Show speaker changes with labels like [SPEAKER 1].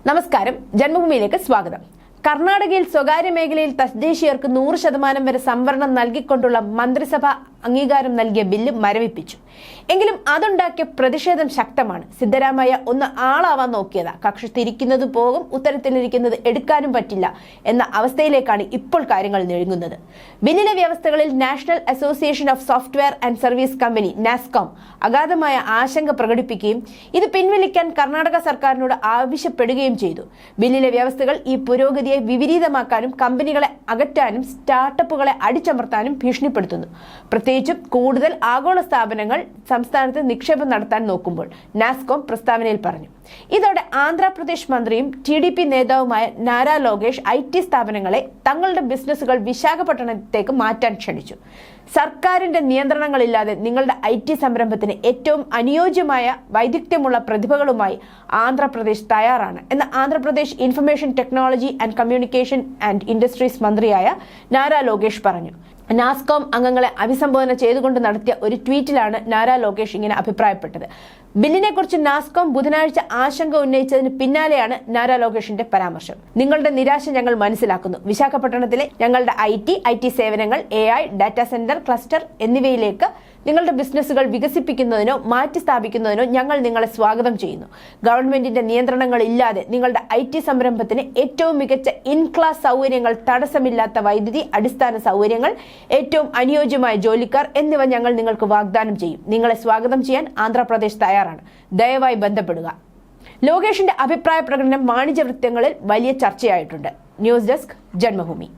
[SPEAKER 1] നമസ്കാരം, ജന്മഭൂമിയിലേക്ക് സ്വാഗതം. കർണാടകയിൽ സ്വകാര്യ മേഖലയിൽ തദ്ദേശീയർക്ക് 100% വരെ സംവരണം നൽകിക്കൊണ്ടുള്ള മന്ത്രിസഭ അംഗീകാരം നൽകിയ ബില്ല് മരവിപ്പിച്ചു. എങ്കിലും അതുണ്ടാക്കിയ പ്രതിഷേധം ശക്തമാണ്. സിദ്ധരാമയ്യ ഒന്ന് ആളാവാൻ നോക്കിയതാ. കക്ഷി തിരിക്കുന്നത് പോകും, ഉത്തരത്തിലിരിക്കുന്നത് എടുക്കാനും പറ്റില്ല എന്ന അവസ്ഥയിലേക്കാണ് ഇപ്പോൾ കാര്യങ്ങൾ നീങ്ങുന്നത്. ബില്ലിലെ വ്യവസ്ഥകളിൽ national association of software and service company NASSCOM അഗാധമായ ആശങ്ക പ്രകടിപ്പിക്കുകയും ഇത് പിൻവലിക്കാൻ കർണാടക സർക്കാരിനോട് ആവശ്യപ്പെടുകയും ചെയ്തു. ബില്ലിലെ വ്യവസ്ഥകൾ ഈ പുരോഗതിയെ വിപരീതമാക്കാനും കമ്പനികളെ അകറ്റാനും സ്റ്റാർട്ടപ്പുകളെ അടിച്ചമർത്താനും ഭീഷണിപ്പെടുത്തുന്നു. പ്രത്യേകിച്ചും കൂടുതൽ ആഗോള സ്ഥാപനങ്ങൾ സംസ്ഥാനത്ത് നിക്ഷേപം നടത്താൻ നോക്കുമ്പോൾ, നാസ്കോം പ്രസ്താവനയിൽ പറഞ്ഞു. ഇതോടെ ആന്ധ്രാപ്രദേശ് മന്ത്രിയും TDP നേതാവുമായ നാരാ ലോകേഷ് IT സ്ഥാപനങ്ങളെ തങ്ങളുടെ ബിസിനസ്സുകൾ വിശാഖപട്ടണത്തേക്ക് മാറ്റാൻ ക്ഷണിച്ചു. സർക്കാരിന്റെ നിയന്ത്രണങ്ങളില്ലാതെ നിങ്ങളുടെ IT സംരംഭത്തിന് ഏറ്റവും അനുയോജ്യമായ വൈദഗ്ധ്യമുള്ള പ്രതിഭകളുമായി ആന്ധ്രാപ്രദേശ് തയ്യാറാണ് എന്ന് Andhra Pradesh information technology and communication and industries മന്ത്രിയായ നാരാ ലോകേഷ് പറഞ്ഞു. നാസ്കോം അംഗങ്ങളെ അഭിസംബോധന ചെയ്തുകൊണ്ട് നടത്തിയ ഒരു ട്വീറ്റിലാണ് നാരാ ലോകേഷ് ഇങ്ങനെ അഭിപ്രായപ്പെട്ടത്. ബില്ലിനെക്കുറിച്ച് നാസ്കോം ബുധനാഴ്ച ആശങ്ക ഉന്നയിച്ചതിന് പിന്നാലെയാണ് നാരാ ലോകേഷിന്റെ പരാമർശം. നിങ്ങളുടെ നിരാശ ഞങ്ങൾ മനസ്സിലാക്കുന്നു. വിശാഖപട്ടണത്തിലെ ഞങ്ങളുടെ IT സേവനങ്ങൾ, AI, ഡാറ്റാ സെന്റർ ക്ലസ്റ്റർ എന്നിവയിലേക്ക് നിങ്ങളുടെ ബിസിനസ്സുകൾ വികസിപ്പിക്കുന്നതിനോ മാറ്റി സ്ഥാപിക്കുന്നതിനോ ഞങ്ങൾ നിങ്ങളെ സ്വാഗതം ചെയ്യുന്നു. ഗവൺമെന്റിന്റെ നിയന്ത്രണങ്ങൾ ഇല്ലാതെ നിങ്ങളുടെ IT സംരംഭത്തിന് ഏറ്റവും മികച്ച ഇൻ ക്ലാസ് സൗകര്യങ്ങൾ, തടസ്സമില്ലാത്ത വൈദ്യുതി, അടിസ്ഥാന സൗകര്യങ്ങൾ, ഏറ്റവും അനുയോജ്യമായ ജോലിക്കാർ എന്നിവ ഞങ്ങൾ നിങ്ങൾക്ക് വാഗ്ദാനം ചെയ്യും. നിങ്ങളെ സ്വാഗതം ചെയ്യാൻ ആന്ധ്രാപ്രദേശ് തയ്യാറാണ്. ദയവായി ബന്ധപ്പെടുക. ലോകേഷിന്റെ അഭിപ്രായ പ്രകടനം വാണിജ്യ വൃത്തങ്ങളിൽ വലിയ ചർച്ചയായിട്ടുണ്ട്. News desk, Janmabhumi.